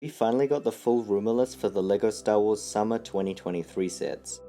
We finally got the full rumor list for the LEGO Star Wars Summer 2023 sets.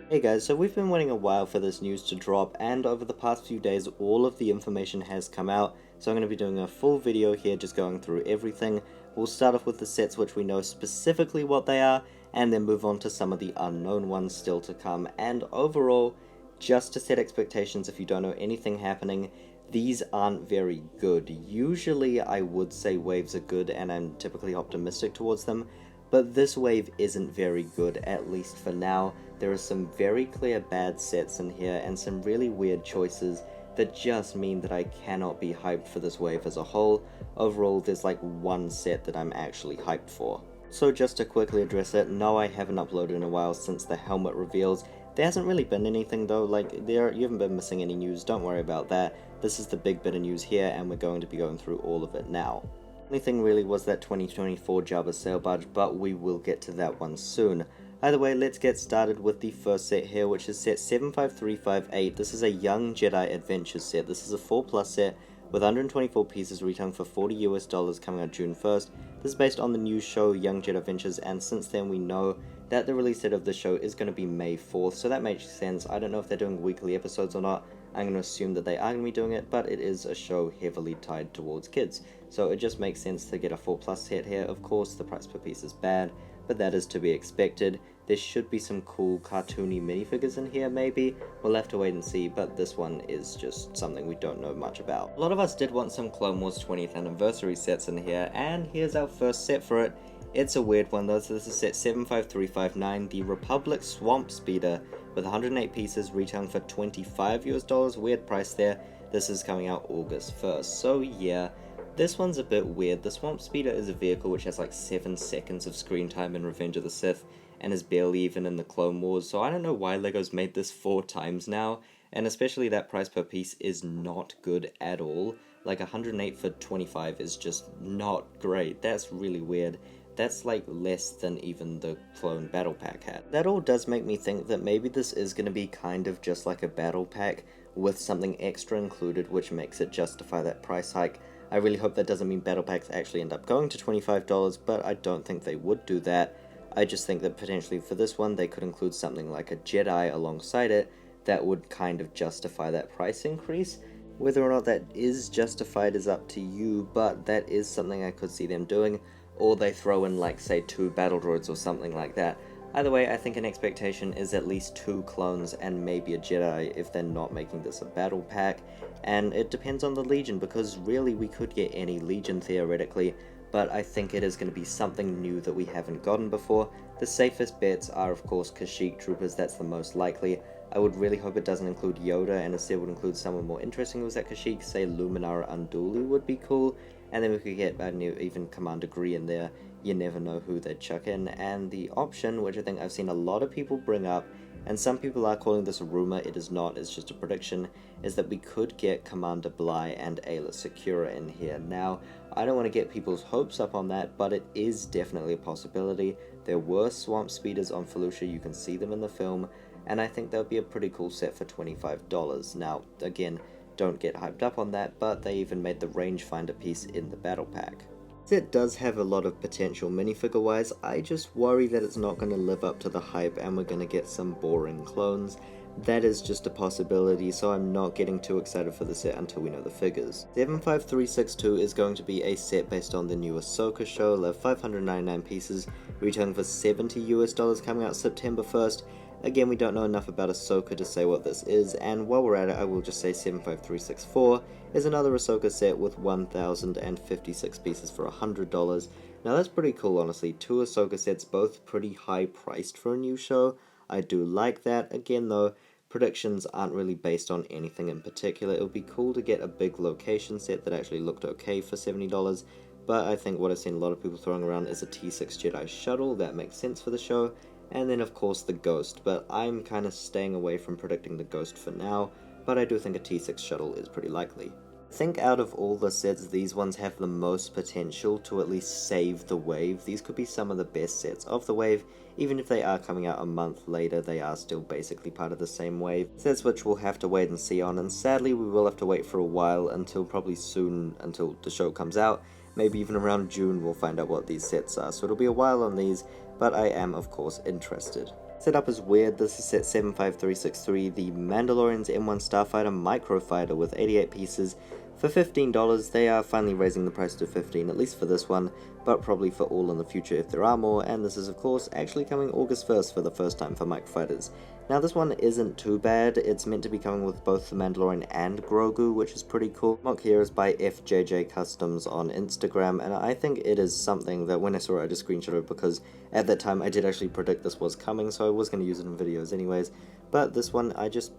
Hey guys, so we've been waiting a while for this news to drop, and over the past few days all of the information has come out, so I'm going to be doing a full video here just going through everything. We'll start off with the sets which we know specifically what they are, and then move on to some of the unknown ones still to come, and overall, just to set expectations if you don't know anything happening, these aren't very good. Usually I would say waves are good and I'm typically optimistic towards them, but this wave isn't very good, at least for now. There are some very clear bad sets in here and some really weird choices that just mean that I cannot be hyped for this wave as a whole. Overall, there's like one set that I'm actually hyped for. So just to quickly address it, no, I haven't uploaded in a while since the helmet reveals. There hasn't really been anything though, like you haven't been missing any news, don't worry about that. This is the big bit of news here and we're going to be going through all of it now. Only thing really was that 2024 Jabba sail barge, but we will get to that one soon. Either way, let's get started with the first set here, which is set 75358. This is a Young Jedi Adventures set. This is a 4+ set with 124 pieces retailing for $40 coming out June 1st. This is based on the new show Young Jedi Adventures, and since then we know that the release date of the show is going to be May 4th, so that makes sense. I don't know if they're doing weekly episodes or not. I'm going to assume that they are going to be doing it, but it is a show heavily tied towards kids, so it just makes sense to get a 4+ set here. Of course, the price per piece is bad, but that is to be expected. There should be some cool cartoony minifigures in here maybe, we'll have to wait and see, but this one is just something we don't know much about. A lot of us did want some Clone Wars 20th anniversary sets in here, and here's our first set for it. It's a weird one though, so this is set 75359, the Republic Swamp Speeder with 108 pieces retailing for $25, weird price there. This is coming out August 1st, so yeah. This one's a bit weird. The Swamp Speeder is a vehicle which has like 7 seconds of screen time in Revenge of the Sith and is barely even in the Clone Wars, so I don't know why LEGO's made this 4 times now, and especially that price per piece is not good at all. Like 108 for 25 is just not great. That's really weird. That's like less than even the Clone Battle Pack had. That all does make me think that maybe this is going to be kind of just like a Battle Pack with something extra included which makes it justify that price hike. I really hope that doesn't mean Battle Packs actually end up going to $25, but I don't think they would do that. I just think that potentially for this one they could include something like a Jedi alongside it that would kind of justify that price increase. Whether or not that is justified is up to you, but that is something I could see them doing, or they throw in like say 2 battle droids or something like that. Either way, I think an expectation is at least 2 clones and maybe a Jedi if they're not making this a battle pack, and it depends on the Legion, because really we could get any Legion theoretically, but I think it is going to be something new that we haven't gotten before. The safest bets are of course Kashyyyk troopers, that's the most likely. I would really hope it doesn't include Yoda and instead would include someone more interesting who was at Kashyyyk, say Luminara Unduli would be cool, and then we could get even Commander Gree in there. You never know who they'd chuck in. And the option, which I think I've seen a lot of people bring up, and some people are calling this a rumor, it is not, it's just a prediction, is that we could get Commander Bly and Ayla Secura in here. Now, I don't want to get people's hopes up on that, but it is definitely a possibility. There were Swamp Speeders on Felucia, you can see them in the film, and I think that would be a pretty cool set for $25. Now, again, don't get hyped up on that, but they even made the rangefinder piece in the battle pack. It does have a lot of potential minifigure wise, I just worry that it's not going to live up to the hype and we're going to get some boring clones. That is just a possibility, so I'm not getting too excited for the set until we know the figures. 75362 is going to be a set based on the new Ahsoka show, of 599 pieces, retailing for $70 coming out September 1st. Again, we don't know enough about Ahsoka to say what this is, and while we're at it, I will just say 75364 is another Ahsoka set with 1,056 pieces for $100. Now that's pretty cool, honestly. 2 Ahsoka sets, both pretty high priced for a new show. I do like that. Again though, predictions aren't really based on anything in particular. It would be cool to get a big location set that actually looked okay for $70, but I think what I've seen a lot of people throwing around is a T6 Jedi shuttle. That makes sense for the show. And then of course the Ghost, but I'm kind of staying away from predicting the Ghost for now, but I do think a T6 shuttle is pretty likely. think out of all the sets, these ones have the most potential to at least save the wave. These could be some of the best sets of the wave. Even if they are coming out a month later, they are still basically part of the same wave. Sets which we'll have to wait and see on, and sadly we will have to wait for a while until probably soon, until the show comes out. Maybe even around June we'll find out what these sets are, so it'll be a while on these, but I am of course interested. Setup is weird. This is set 75363, the Mandalorian's M1 Starfighter Microfighter with 88 pieces. For $15, they are finally raising the price to $15, at least for this one, but probably for all in the future if there are more, and this is of course actually coming August 1st for the first time for Microfighters. Now this one isn't too bad. It's meant to be coming with both the Mandalorian and Grogu, which is pretty cool. Mock here is by FJJ Customs on Instagram, and I think it is something that when I saw it I just screenshot it because at that time I did actually predict this was coming, so I was going to use it in videos anyways. But this one, I just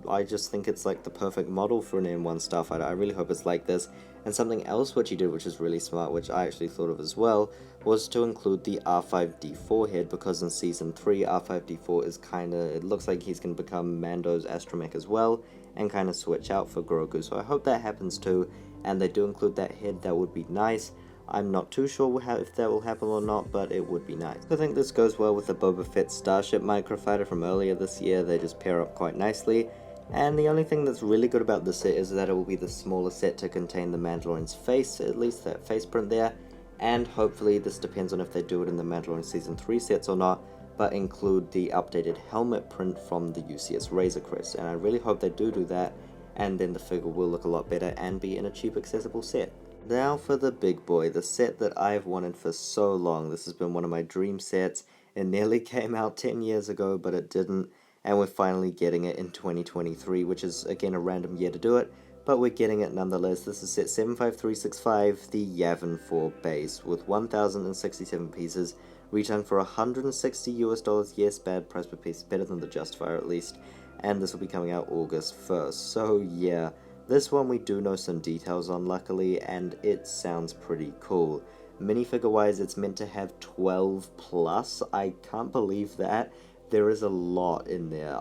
think it's like the perfect model for an M1 Starfighter. I really hope it's like this. And something else which he did, which is really smart, which I actually thought of as well, was to include the R5D4 head, because in Season 3, R5D4 is it looks like he's going to become Mando's astromech as well, and kind of switch out for Grogu. So I hope that happens too, and they do include that head. That would be nice. I'm not too sure if that will happen or not, but it would be nice. I think this goes well with the Boba Fett Starship Microfighter from earlier this year. They just pair up quite nicely. And the only thing that's really good about this set is that it will be the smaller set to contain the Mandalorian's face, at least that face print there. And hopefully, this depends on if they do it in the Mandalorian Season 3 sets or not, but include the updated helmet print from the UCS Razor Crest. And I really hope they do that, and then the figure will look a lot better and be in a cheap, accessible set. Now for the big boy, the set that I've wanted for so long. This has been one of my dream sets. It nearly came out 10 years ago, but it didn't. And we're finally getting it in 2023, which is again a random year to do it, but we're getting it nonetheless. This is set 75365, the Yavin 4 base, with 1,067 pieces, retailing for $160 US. Yes, bad price per piece, better than the Justifier at least. And this will be coming out August 1st, so yeah. This one we do know some details on, luckily, and it sounds pretty cool. Minifigure wise, it's meant to have 12 plus. I can't believe that. There is a lot in there.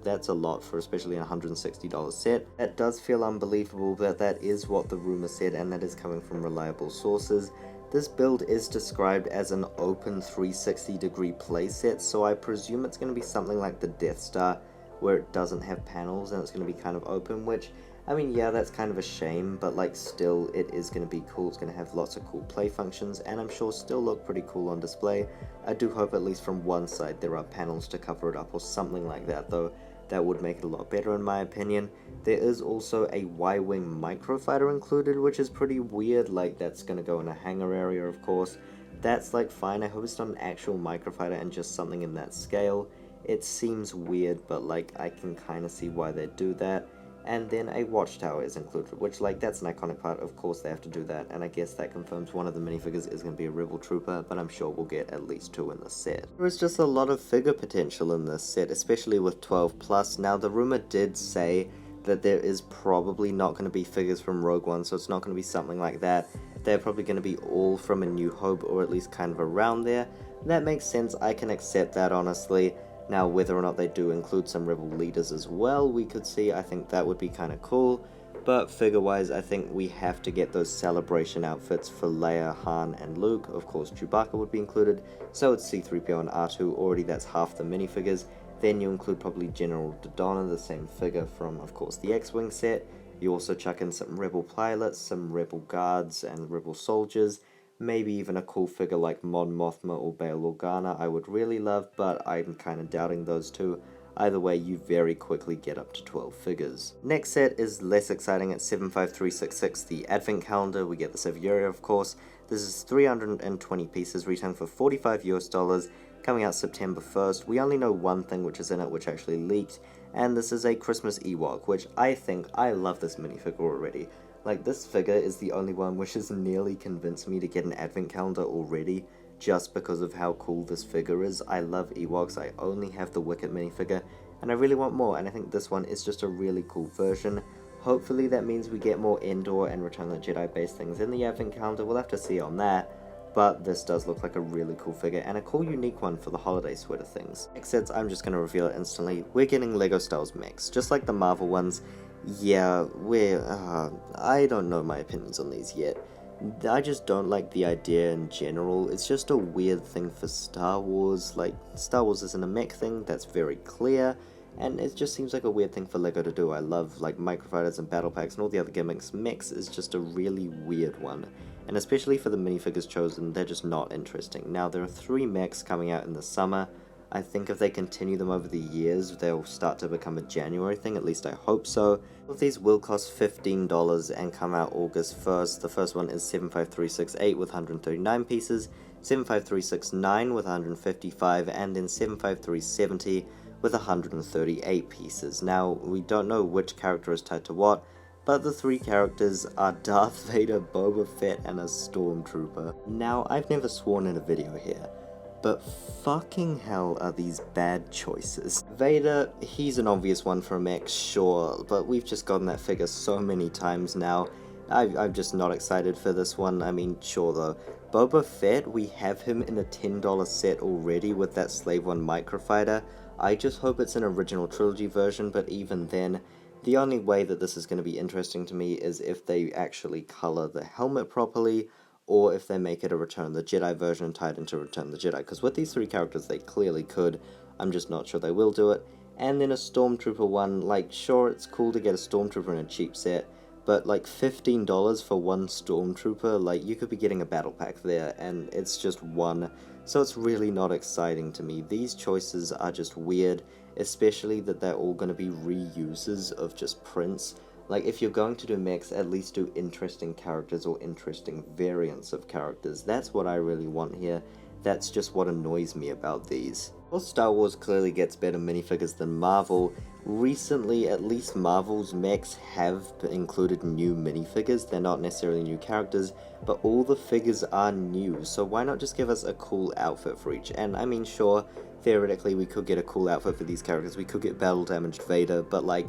That's a lot for especially a $160 set. That does feel unbelievable, but that is what the rumor said, and that is coming from reliable sources. This build is described as an open 360-degree playset, so I presume it's going to be something like the Death Star, where it doesn't have panels and it's going to be kind of open, which, I mean, yeah, that's kind of a shame, but like still, it is going to be cool. It's going to have lots of cool play functions, and I'm sure still look pretty cool on display. I do hope at least from one side there are panels to cover it up or something like that, though. That would make it a lot better in my opinion. There is also a Y-Wing Microfighter included, which is pretty weird. Like, that's going to go in a hangar area, of course. That's like fine. I hope it's not an actual Microfighter and just something in that scale. It seems weird, but like I can kind of see why they do that. And then a watchtower is included, which like that's an iconic part. Of course they have to do that, and I guess that confirms one of the minifigures is going to be a Rebel Trooper, but I'm sure we'll get at least 2 in the set. There is just a lot of figure potential in this set, especially with 12 plus. Now the rumor did say that there is probably not going to be figures from Rogue One, so it's not going to be something like that. They're probably going to be all from A New Hope, or at least kind of around there. That makes sense. I can accept that, honestly. Now, whether or not they do include some Rebel leaders as well, we could see. I think that would be kind of cool. But figure-wise, I think we have to get those celebration outfits for Leia, Han, and Luke. Of course, Chewbacca would be included. So it's C-3PO and R2. Already, that's half the minifigures. Then you include probably General Dodonna, the same figure from, of course, the X-Wing set. You also chuck in some Rebel pilots, some Rebel guards, and Rebel soldiers. Maybe even a cool figure like Mon Mothma or Bail Organa I would really love, but I'm kind of doubting those two. Either way, you very quickly get up to 12 figures. Next set is less exciting at 75366, the Advent Calendar. We get the Seviera, of course. This is 320 pieces, retailing for $45 US, coming out September 1st. We only know one thing which is in it, which actually leaked, and this is a Christmas Ewok, which I love this minifigure already. Like, this figure is the only one which has nearly convinced me to get an Advent Calendar already, just because of how cool this figure is. I love Ewoks. I only have the Wicket minifigure, and I really want more, and I think this one is just a really cool version. Hopefully that means we get more Endor and Return of the Jedi based things in the Advent Calendar. We'll have to see on that, but this does look like a really cool figure, and a cool unique one for the holiday sweater things. Next sets, I'm just going to reveal it instantly. We're getting LEGO Star Wars MECHS. Just like the Marvel ones, Yeah, I don't know my opinions on these yet. I just don't like the idea in general. It's just a weird thing for Star Wars. Like, Star Wars isn't a mech thing, that's very clear, and it just seems like a weird thing for LEGO to do. I love, like, microfighters and battle packs and all the other gimmicks. Mechs is just a really weird one, and especially for the minifigures chosen, they're just not interesting. Now, there are 3 mechs coming out in the summer. I think if they continue them over the years, they'll start to become a January thing, at least I hope so. All of these will cost $15 and come out August 1st. The first one is 75368 with 139 pieces, 75369 with 155, and then 75370 with 138 pieces. Now, we don't know which character is tied to what, but the 3 characters are Darth Vader, Boba Fett, and a Stormtrooper. Now, I've never sworn in a video here, but fucking hell are these bad choices. Vader, he's an obvious one for a mech, sure, but we've just gotten that figure so many times now. I'm just not excited for this one. I mean, sure though. Boba Fett, we have him in a $10 set already with that Slave One microfighter. I just hope it's an original trilogy version, but even then, the only way that this is going to be interesting to me is if they actually color the helmet properly, or if they make it a Return of the Jedi version and tie it into Return of the Jedi, because with these 3 characters they clearly could. I'm just not sure they will do it. And then a Stormtrooper one, like, sure, it's cool to get a Stormtrooper in a cheap set, but like $15 for one Stormtrooper, like, you could be getting a battle pack there, and it's just one, so it's really not exciting to me. These choices are just weird, especially that they're all going to be reuses of just prints. Like, if you're going to do mechs, at least do interesting characters or interesting variants of characters. That's what I really want here. That's just what annoys me about these. While Star Wars clearly gets better minifigures than Marvel, recently at least Marvel's mechs have included new minifigures. They're not necessarily new characters, but all the figures are new, so why not just give us a cool outfit for each? And I mean, sure, theoretically we could get a cool outfit for these characters, we could get battle damaged Vader, but like,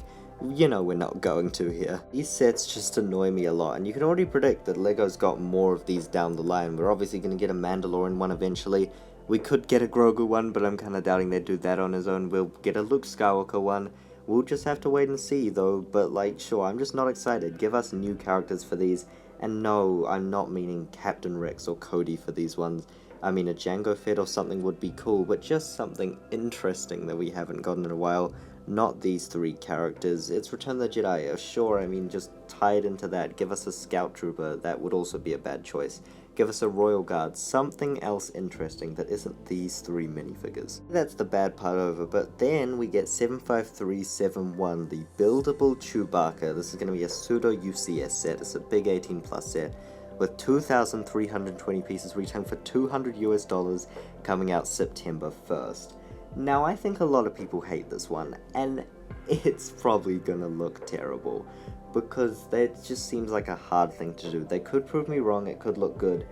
you know we're not going to here. These sets just annoy me a lot, and you can already predict that LEGO's got more of these down the line. We're obviously going to get a Mandalorian one eventually. We could get a Grogu one, but I'm kind of doubting they'd do that on his own. We'll get a Luke Skywalker one. We'll just have to wait and see though, but like, sure, I'm just not excited. Give us new characters for these, and no, I'm not meaning Captain Rex or Cody for these ones. I mean, a Jango Fett or something would be cool, but just something interesting that we haven't gotten in a while. Not these 3 characters. It's Return of the Jedi, sure, I mean, just tie it into that. Give us a Scout Trooper, that would also be a bad choice. Give us a Royal Guard, something else interesting that isn't these 3 minifigures. That's the bad part over, but then we get 75371, the buildable Chewbacca. This is going to be a pseudo UCS set. It's a big 18+ set with 2,320 pieces retailing for $200 US, coming out September 1st. Now, I think a lot of people hate this one, and it's probably gonna look terrible, because it just seems like a hard thing to do. They could prove me wrong, it could look good,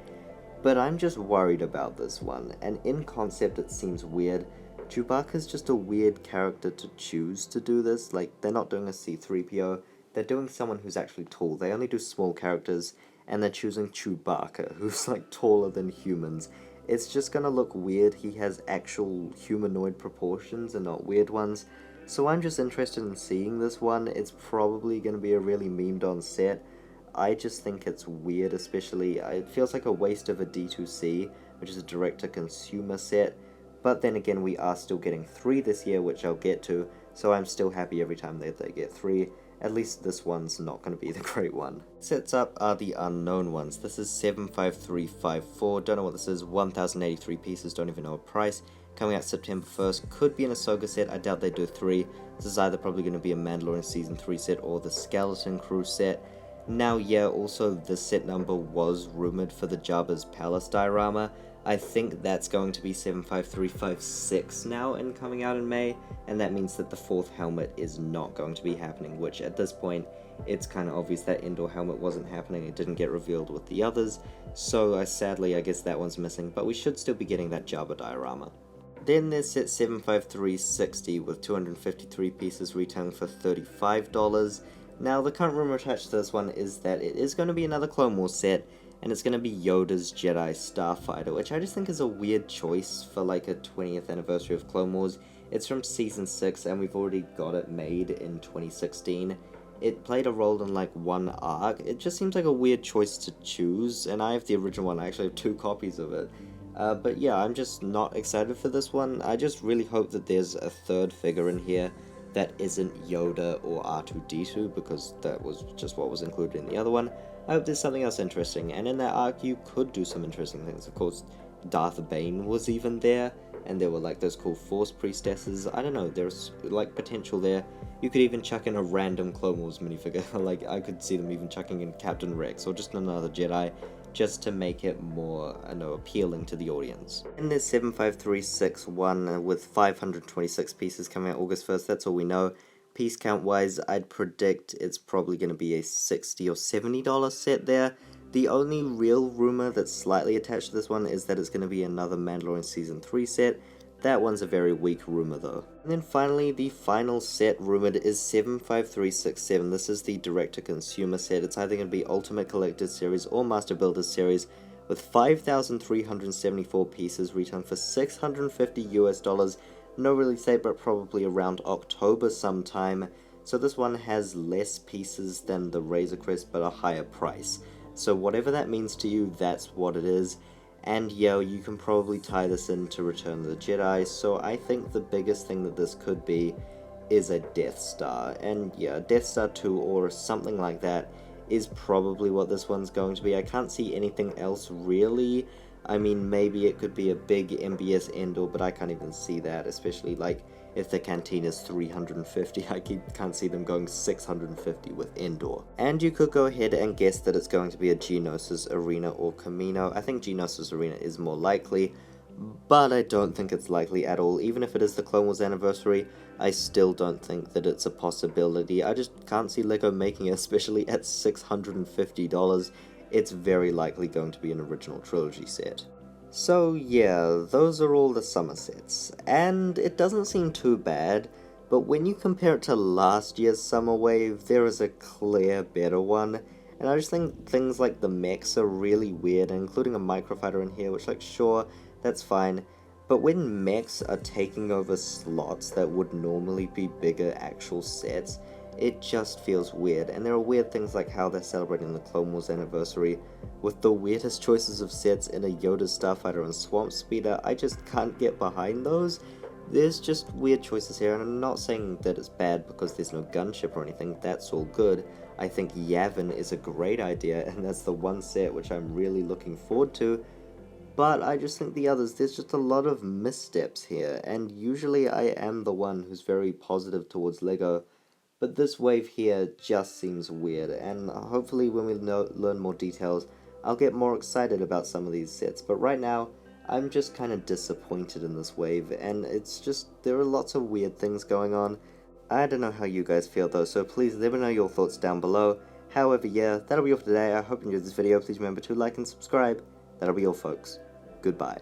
but I'm just worried about this one, and in concept it seems weird. Chewbacca's just a weird character to choose to do this. Like, they're not doing a C-3PO, they're doing someone who's actually tall. They only do small characters, and they're choosing Chewbacca, who's like taller than humans. It's just gonna look weird. He has actual humanoid proportions and not weird ones. So I'm just interested in seeing this one. It's probably gonna be a really memed on set. I just think it's weird, especially, it feels like a waste of a D2C, which is a direct-to-consumer set. But then again, we are still getting 3 this year, which I'll get to, so I'm still happy every time that they get 3. At least this one's not going to be the great one. Sets up are the unknown ones. This is 75354, don't know what this is, 1,083 pieces, don't even know a price. Coming out September 1st, could be an Ahsoka set, I doubt they do 3. This is either probably going to be a Mandalorian Season 3 set or the Skeleton Crew set. Now, yeah, also the set number was rumored for the Jabba's Palace diorama. I think that's going to be 75356 now and coming out in May, and that means that the 4th helmet is not going to be happening, which at this point, it's kind of obvious that Endor helmet wasn't happening. It didn't get revealed with the others, so sadly I guess that one's missing, but we should still be getting that Jabba diorama. Then there's set 75360 with 253 pieces retailing for $35. Now, the current rumor attached to this one is that it is going to be another Clone Wars set, and it's going to be Yoda's Jedi Starfighter, which I just think is a weird choice for like a 20th anniversary of Clone Wars. It's from Season 6, and we've already got it made in 2016, it played a role in like one arc. It just seems like a weird choice to choose, and I have the original one. I actually have 2 copies of it. But yeah, I'm just not excited for this one. I just really hope that there's a third figure in here that isn't Yoda or R2-D2, because that was just what was included in the other one. I hope there's something else interesting, and in that arc you could do some interesting things. Of course, Darth Bane was even there, and there were like those cool Force priestesses. I don't know, there's like potential there. You could even chuck in a random Clone Wars minifigure. Like, I could see them even chucking in Captain Rex or just another Jedi, just to make it more, I know, appealing to the audience. And there's 75361 with 526 pieces coming out August 1st, that's all we know. Piece count wise, I'd predict it's probably going to be a $60 or $70 set there. The only real rumor that's slightly attached to this one is that it's going to be another Mandalorian Season 3 set. That one's a very weak rumor though. And then finally, the final set rumored is 75367. This is the direct-to-consumer set. It's either going to be Ultimate Collector's Series or Master Builder's Series, with 5,374 pieces retailing for $650 US. No release date, but probably around October sometime. So this one has less pieces than the Razor Crest, but a higher price. So whatever that means to you, that's what it is. And yeah, you can probably tie this into Return of the Jedi, so I think the biggest thing that this could be is a Death Star. And yeah, Death Star 2 or something like that is probably what this one's going to be. I can't see anything else really. I mean, maybe it could be a big MBS Endor, but I can't even see that, especially like if the canteen is 350, I can't see them going 650 with Endor. And you could go ahead and guess that it's going to be a Geonosis Arena or Camino. I think Geonosis Arena is more likely, but I don't think it's likely at all. Even if it is the Clone Wars anniversary, I still don't think that it's a possibility. I just can't see LEGO making it, especially at $650. It's very likely going to be an original trilogy set. So yeah, those are all the summer sets, and it doesn't seem too bad, but when you compare it to last year's summer wave, there is a clear better one, and I just think things like the mechs are really weird, including a microfighter in here, which, like, sure, that's fine, but when mechs are taking over slots that would normally be bigger actual sets, it just feels weird. And there are weird things like how they're celebrating the Clone Wars anniversary with the weirdest choices of sets in a Yoda Starfighter and Swamp Speeder. I just can't get behind those. There's just weird choices here, and I'm not saying that it's bad because there's no gunship or anything. That's all good. I think Yavin is a great idea, and that's the one set which I'm really looking forward to. But I just think the others, there's just a lot of missteps here, and usually I am the one who's very positive towards LEGO. But this wave here just seems weird, and hopefully when we learn more details, I'll get more excited about some of these sets. But right now, I'm just kind of disappointed in this wave, and it's just, there are lots of weird things going on. I don't know how you guys feel though, so please let me know your thoughts down below. However, yeah, that'll be all for today. I hope you enjoyed this video. Please remember to like and subscribe. That'll be all, folks. Goodbye.